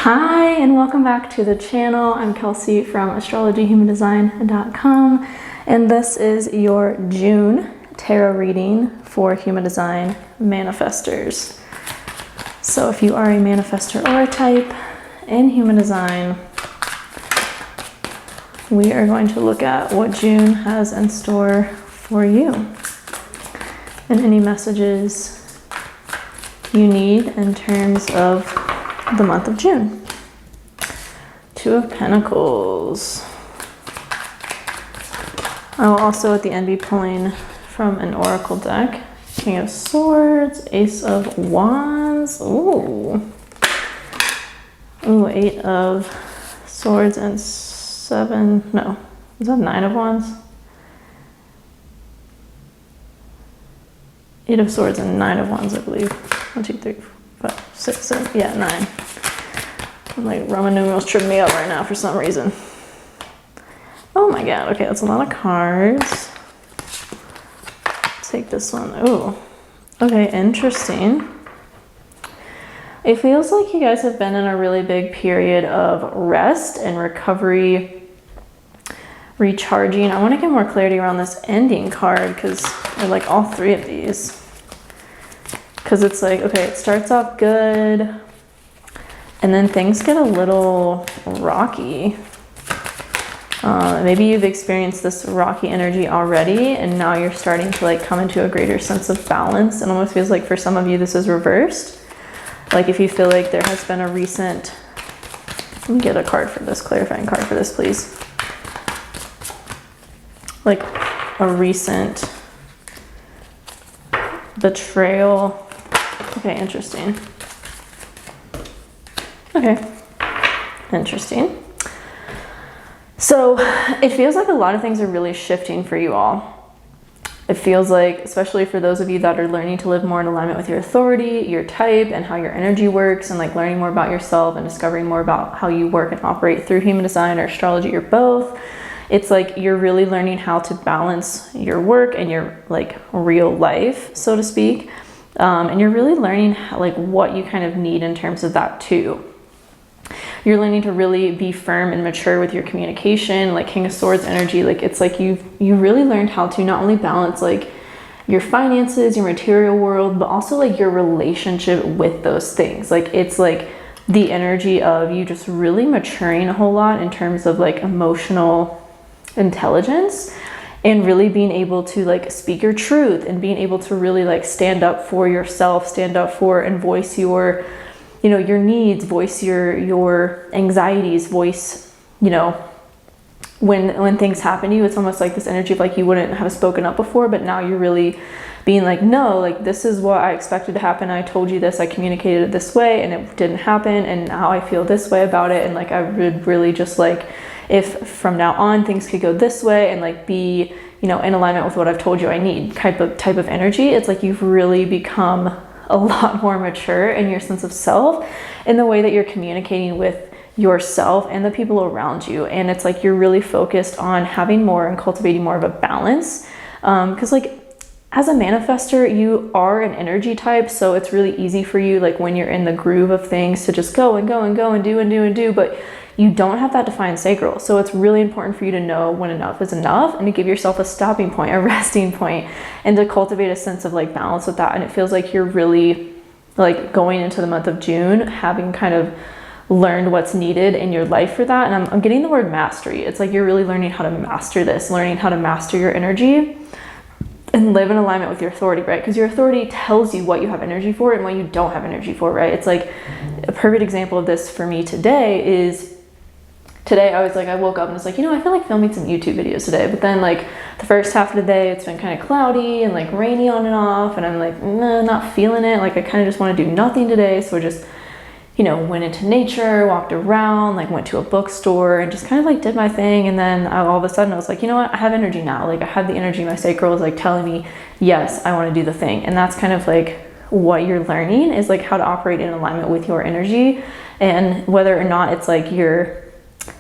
Hi, and welcome back to the channel. I'm Kelsey from astrologyhumandesign.com, and this is your June tarot reading for Human Design Manifestors. So if you are a manifestor or a type in Human Design, we are going to look at what June has in store for you and any messages you need in terms of the month of June. Two of Pentacles. I will also at the end be pulling from an oracle deck. King of Swords, Ace of Wands. Ooh, Eight of Swords and seven. No, is that Nine of Wands? Eight of Swords and Nine of Wands, I believe. 1, 2, 3, 4, 5, 6, 7. Yeah, 9. I'm like Roman numerals tripping me up right now for some reason. Oh my god, okay, that's a lot of cards. Take this one. Oh, okay, interesting. It feels like you guys have been in a really big period of rest and recovery, recharging. I want to get more clarity around this ending card because I like all three of these. Because it's like, okay, it starts off good, and then things get a little rocky. Maybe you've experienced this rocky energy already, and now you're starting to like come into a greater sense of balance. It almost feels like for some of you this is reversed. Like if you feel like there has been a recent, let me get a card for this, clarifying card for this, please. Like a recent betrayal. Okay, interesting. Okay, interesting. So it feels like a lot of things are really shifting for you all. It feels like, especially for those of you that are learning to live more in alignment with your authority, your type, and how your energy works, and like learning more about yourself and discovering more about how you work and operate through human design or astrology or both. It's like you're really learning how to balance your work and your like real life, so to speak. And you're really learning how, like what you kind of need in terms of that too. You're learning to really be firm and mature with your communication, like King of Swords energy. Like it's like you really learned how to not only balance like your finances, your material world, but also like your relationship with those things. Like it's like the energy of you just really maturing a whole lot in terms of like emotional intelligence and really being able to like speak your truth and being able to really like stand up for yourself, stand up for and voice your, you know, your needs, voice your anxieties, voice, you know, when things happen to you. It's almost like this energy of like you wouldn't have spoken up before, but now you're really being like, no, like this is what I expected to happen. I told you this, I communicated it this way and it didn't happen, and now I feel this way about it. And like I would really just like, if from now on things could go this way and like be, you know, in alignment with what I've told you I need type of energy. It's like you've really become a lot more mature in your sense of self, in the way that you're communicating with yourself and the people around you. And it's like you're really focused on having more and cultivating more of a balance. Because like as a manifestor, you are an energy type, so it's really easy for you, like when you're in the groove of things, to just go and go and go and do and do and do, but you don't have that defined sacral. So it's really important for you to know when enough is enough and to give yourself a stopping point, a resting point, and to cultivate a sense of like balance with that. And it feels like you're really like going into the month of June, having kind of learned what's needed in your life for that. And I'm getting the word mastery. It's like you're really learning how to master this, learning how to master your energy and live in alignment with your authority, right? Because your authority tells you what you have energy for and what you don't have energy for, right? It's like a perfect example of this for me today is, today I was like, I woke up and it's like, you know, I feel like filming some YouTube videos today. But then like the first half of the day, it's been kind of cloudy and like rainy on and off. And I'm like, nah, not feeling it. Like I kind of just want to do nothing today. So I just, you know, went into nature, walked around, like went to a bookstore and just kind of like did my thing. And then all of a sudden I was like, you know what? I have energy now. Like I have the energy. My sacral is like telling me, yes, I want to do the thing. And that's kind of like what you're learning, is like how to operate in alignment with your energy. And whether or not it's like you're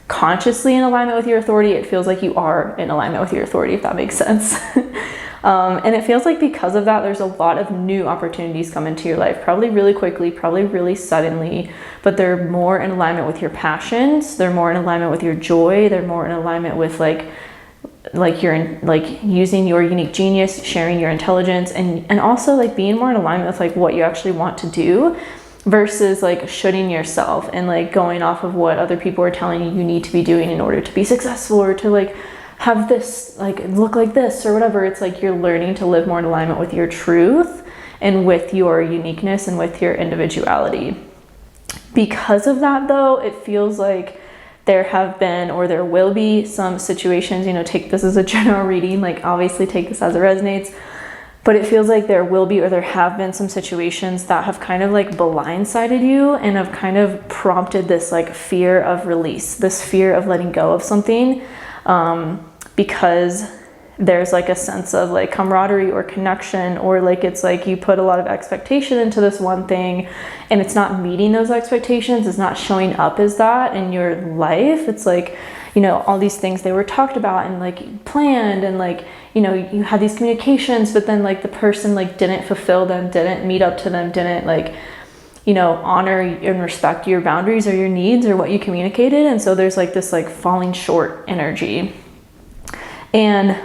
consciously in alignment with your authority, it feels like you are in alignment with your authority, if that makes sense. And it feels like because of that, there's a lot of new opportunities come into your life, probably really quickly, probably really suddenly, but they're more in alignment with your passions. They're more in alignment with your joy. They're more in alignment with like you're like using your unique genius, sharing your intelligence, and also like being more in alignment with like what you actually want to do, versus like shooting yourself and like going off of what other people are telling you you need to be doing in order to be successful, or to like have this, like look like this or whatever. It's like you're learning to live more in alignment with your truth and with your uniqueness and with your individuality. Because of that though, it feels like there have been, or there will be, some situations, take this as a general reading, like obviously take this as it resonates, but it feels like there will be, or there have been some situations that have kind of like blindsided you and have kind of prompted this like fear of release, this fear of letting go of something, because there's like a sense of like camaraderie or connection, or like it's like you put a lot of expectation into this one thing and it's not meeting those expectations, it's not showing up as that in your life. It's like, all these things they were talked about and like planned, and like, you had these communications, but then like the person like didn't fulfill them, didn't meet up to them, didn't like, honor and respect your boundaries or your needs or what you communicated. And so there's like this like falling short energy. And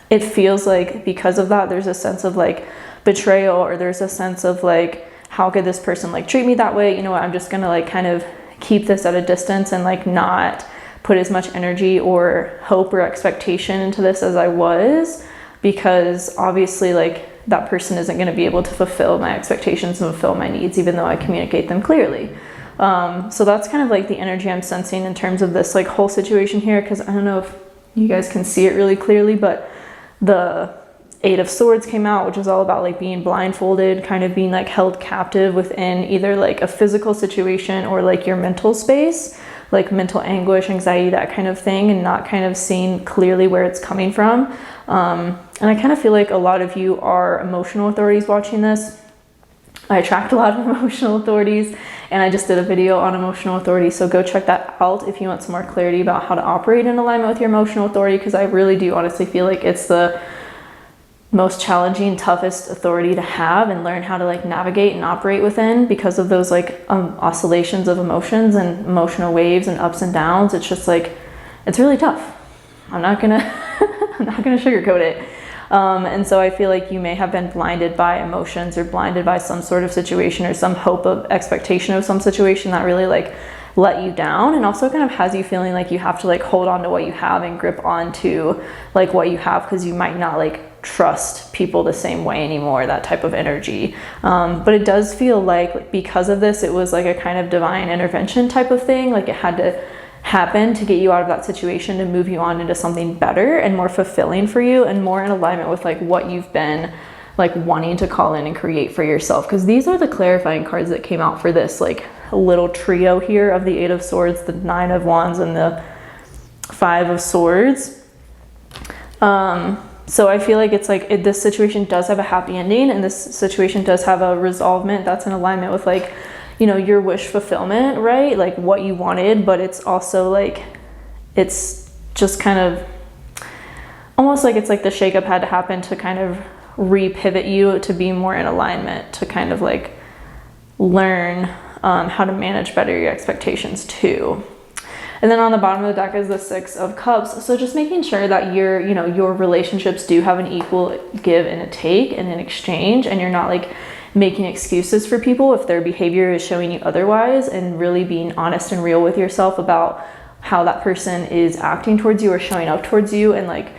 it feels like because of that, there's a sense of like betrayal, or there's a sense of like, how could this person like treat me that way? You know what, I'm just gonna like kind of keep this at a distance and like not put as much energy or hope or expectation into this as I was, because obviously like that person isn't going to be able to fulfill my expectations and fulfill my needs, even though I communicate them clearly. So that's kind of like the energy I'm sensing in terms of this like whole situation here, because I don't know if you guys can see it really clearly, but the 8 of Swords came out, which is all about like being blindfolded, kind of being like held captive within either like a physical situation or like your mental space, like mental anguish, anxiety, that kind of thing, and not kind of seeing clearly where it's coming from. And I kind of feel like a lot of you are emotional authorities watching this. I attract a lot of emotional authorities, and I just did a video on emotional authority, so go check that out if you want some more clarity about how to operate in alignment with your emotional authority, because I really do honestly feel like it's the most challenging, toughest authority to have and learn how to like navigate and operate within, because of those like oscillations of emotions and emotional waves and ups and downs. It's just like, it's really tough. I'm not gonna sugarcoat it. And so I feel like you may have been blinded by emotions, or blinded by some sort of situation, or some hope of expectation of some situation that really like let you down, and also kind of has you feeling like you have to like hold on to what you have and grip onto like what you have, because you might not like trust people the same way anymore, that type of energy. But it does feel like because of this, it was like a kind of divine intervention type of thing. Like it had to happen to get you out of that situation, to move you on into something better and more fulfilling for you, and more in alignment with like what you've been like wanting to call in and create for yourself. Because these are the clarifying cards that came out for this like little trio here of the 8 of Swords, the 9 of Wands, and the 5 of Swords. So I feel like it's like this situation does have a happy ending, and this situation does have a resolvement that's in alignment with like, your wish fulfillment, right? Like what you wanted, but it's also like, it's just kind of almost like it's like the shakeup had to happen to kind of re-pivot you to be more in alignment, to kind of like learn how to manage better your expectations too. And then on the bottom of the deck is the 6 of Cups. So just making sure that your relationships do have an equal give and a take and an exchange, and you're not like making excuses for people if their behavior is showing you otherwise, and really being honest and real with yourself about how that person is acting towards you or showing up towards you. And like,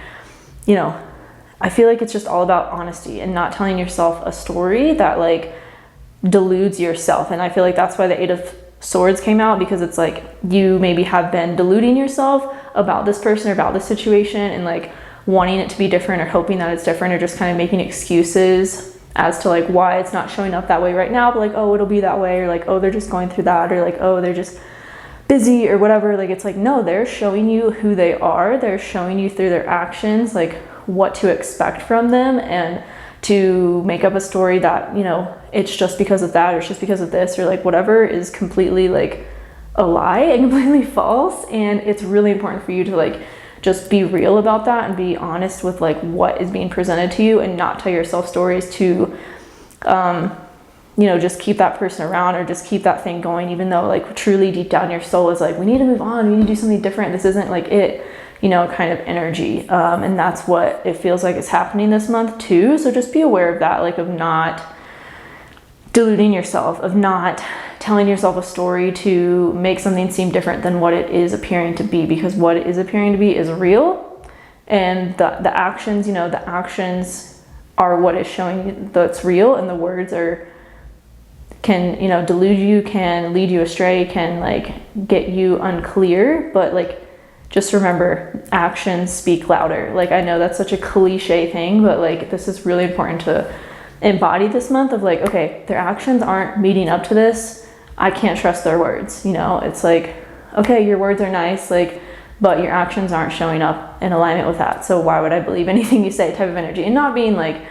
I feel like it's just all about honesty and not telling yourself a story that like deludes yourself. And I feel like that's why the 8 of Swords came out, because it's like you maybe have been deluding yourself about this person or about this situation, and like wanting it to be different, or hoping that it's different, or just kind of making excuses as to like why it's not showing up that way right now, but like, oh, it'll be that way, or like, oh, they're just going through that, or like, oh, they're just busy or whatever. Like it's like, no, they're showing you who they are. They're showing you through their actions like what to expect from them, and to make up a story that, it's just because of that, or it's just because of this, or like whatever, is completely like a lie and completely false. And it's really important for you to like just be real about that and be honest with like what is being presented to you, and not tell yourself stories to just keep that person around or just keep that thing going, even though like truly deep down your soul is like, we need to move on, we need to do something different, this isn't like it, kind of energy. And that's what it feels like is happening this month too. So just be aware of that, like of not deluding yourself, of not telling yourself a story to make something seem different than what it is appearing to be, because what it is appearing to be is real. And the actions, the actions are what is showing you that's real, and the words can delude you, can lead you astray, can like get you unclear. But like, just remember, actions speak louder. Like, I know that's such a cliche thing, but like, this is really important to embody this month of like, okay, their actions aren't meeting up to this, I can't trust their words. It's like, okay, your words are nice, like, but your actions aren't showing up in alignment with that, so why would I believe anything you say, type of energy. And not being like,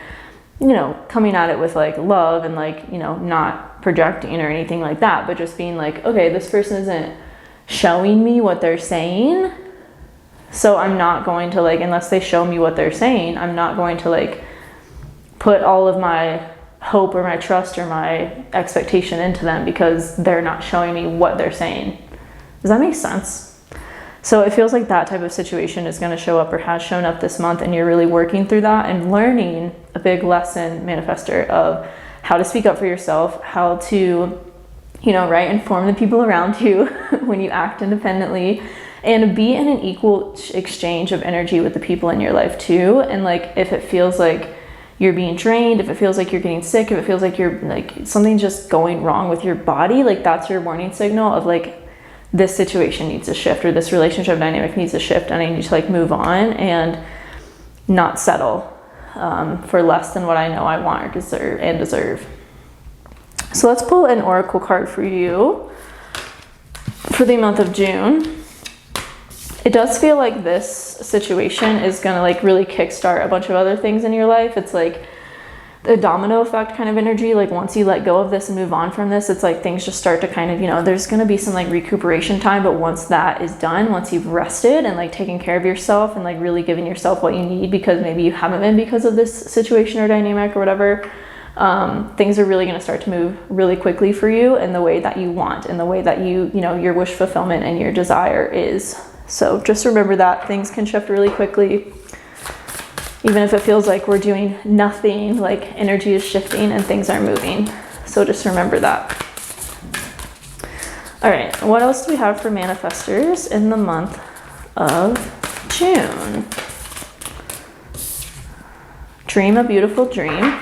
coming at it with like love and like, not projecting or anything like that, but just being like, okay, this person isn't showing me what they're saying, so I'm not going to like, unless they show me what they're saying, I'm not going to like put all of my hope or my trust or my expectation into them, because they're not showing me what they're saying. Does that make sense? So it feels like that type of situation is going to show up or has shown up this month, and you're really working through that and learning a big lesson, manifestor, of how to speak up for yourself, how to, inform the people around you when you act independently, and be in an equal exchange of energy with the people in your life too. And like, if it feels like you're being drained, if it feels like you're getting sick, if it feels like you're like something's just going wrong with your body, like that's your warning signal of like, this situation needs to shift, or this relationship dynamic needs to shift, and I need to like move on and not settle for less than what I know I want or deserve. So let's pull an oracle card for you for the month of June. It does feel like this situation is going to like really kickstart a bunch of other things in your life. It's like the domino effect kind of energy. Like, once you let go of this and move on from this, it's like things just start to kind of, there's going to be some like recuperation time. But once that is done, once you've rested and like taken care of yourself and like really giving yourself what you need, because maybe you haven't been because of this situation or dynamic or whatever, things are really going to start to move really quickly for you in the way that you want, in the way that your wish fulfillment and your desire is. So just remember that things can shift really quickly. Even if it feels like we're doing nothing, like energy is shifting and things are moving. So just remember that. All right, what else do we have for manifestors in the month of June? Dream a beautiful dream.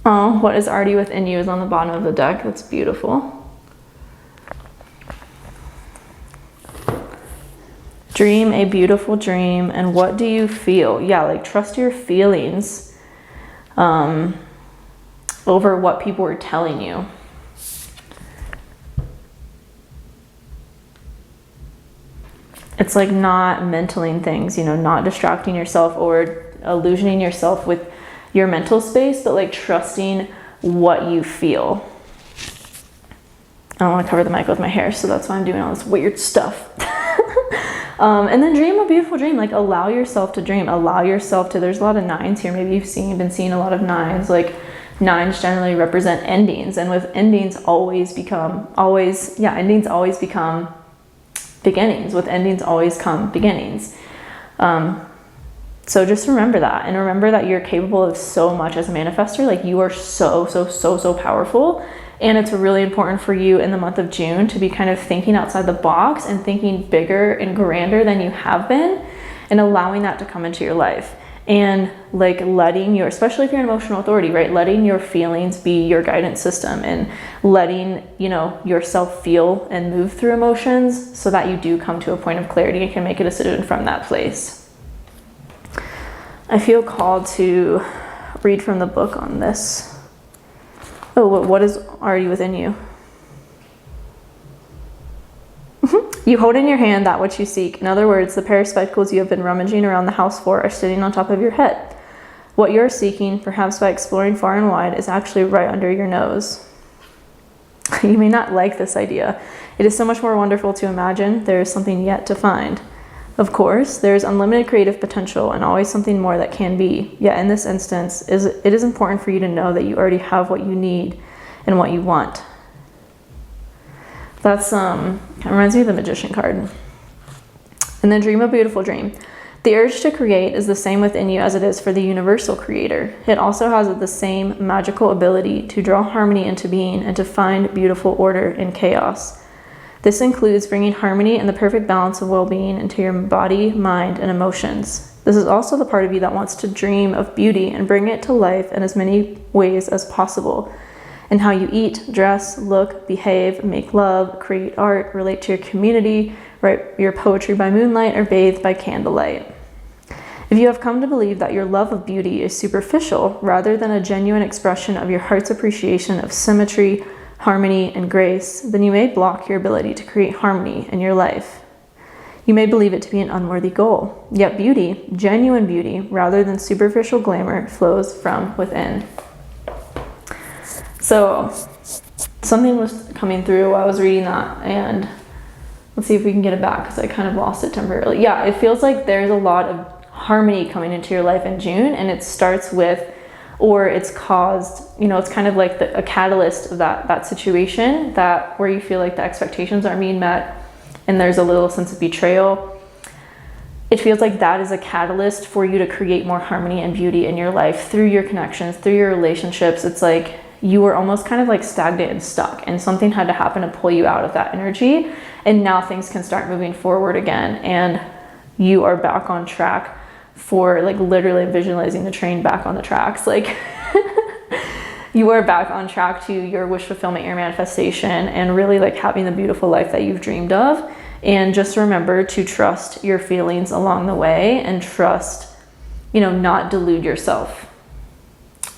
Oh, what is already within you is on the bottom of the deck. That's beautiful. Dream a beautiful dream. And what do you feel? Yeah, like trust your feelings over what people are telling you. It's like not mentaling things, not distracting yourself or illusioning yourself with your mental space, but like trusting what you feel. I don't want to cover the mic with my hair, so that's why I'm doing all this weird stuff. And then dream a beautiful dream. Like, allow yourself to dream. Allow yourself to, there's a lot of nines here. Maybe you've been seeing a lot of nines. Like, nines generally represent endings. And with endings always become beginnings. With endings always come beginnings. So just remember that. And remember that you're capable of so much as a manifestor. Like, you are so powerful. And it's really important for you in the month of June to be kind of thinking outside the box and thinking bigger and grander than you have been, and allowing that to come into your life. And like letting your, especially if you're an emotional authority, right? Letting your feelings be your guidance system, and letting, yourself feel and move through emotions so that you do come to a point of clarity and can make a decision from that place. I feel called to read from the book on this. Oh, what is already within you? You hold in your hand that which you seek. In other words, the pair of spectacles you have been rummaging around the house for are sitting on top of your head. What you're seeking, perhaps by exploring far and wide, is actually right under your nose. You may not like this idea. It is so much more wonderful to imagine there is something yet to find. Of course, there is unlimited creative potential and always something more that can be. Yet in this instance, it is important for you to know that you already have what you need and what you want. That's kind of reminds me of the Magician card. And then dream a beautiful dream. The urge to create is the same within you as it is for the universal creator. It also has the same magical ability to draw harmony into being and to find beautiful order in chaos. This includes bringing harmony and the perfect balance of well-being into your body, mind, and emotions. This is also the part of you that wants to dream of beauty and bring it to life in as many ways as possible. In how you eat, dress, look, behave, make love, create art, relate to your community, write your poetry by moonlight, or bathe by candlelight. If you have come to believe that your love of beauty is superficial rather than a genuine expression of your heart's appreciation of symmetry, harmony, and grace, then you may block your ability to create harmony in your life. You may believe it to be an unworthy goal. Yet beauty, genuine beauty, rather than superficial glamour, flows from within. So something was coming through while I was reading that, and let's see if we can get it back because I kind of lost it temporarily. Yeah, it feels like there's a lot of harmony coming into your life in June, and it starts with, or it's caused, it's kind of like a catalyst of that situation where you feel like the expectations aren't being met and there's a little sense of betrayal. It feels like that is a catalyst for you to create more harmony and beauty in your life through your connections, through your relationships. It's like you were almost kind of like stagnant and stuck, and something had to happen to pull you out of that energy, and now things can start moving forward again, and you are back on track for, like, literally visualizing the train back on the tracks. Like you are back on track to your wish fulfillment, your manifestation, and really like having the beautiful life that you've dreamed of. And just remember to trust your feelings along the way, and trust, not delude yourself.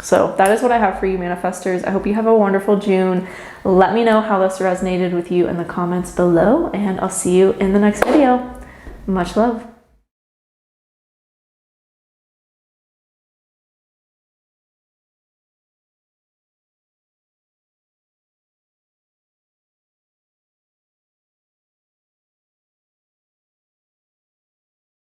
So that is what I have for you, manifestors. I hope you have a wonderful June. Let me know how this resonated with you in the comments below, and I'll see you in the next video. Much love.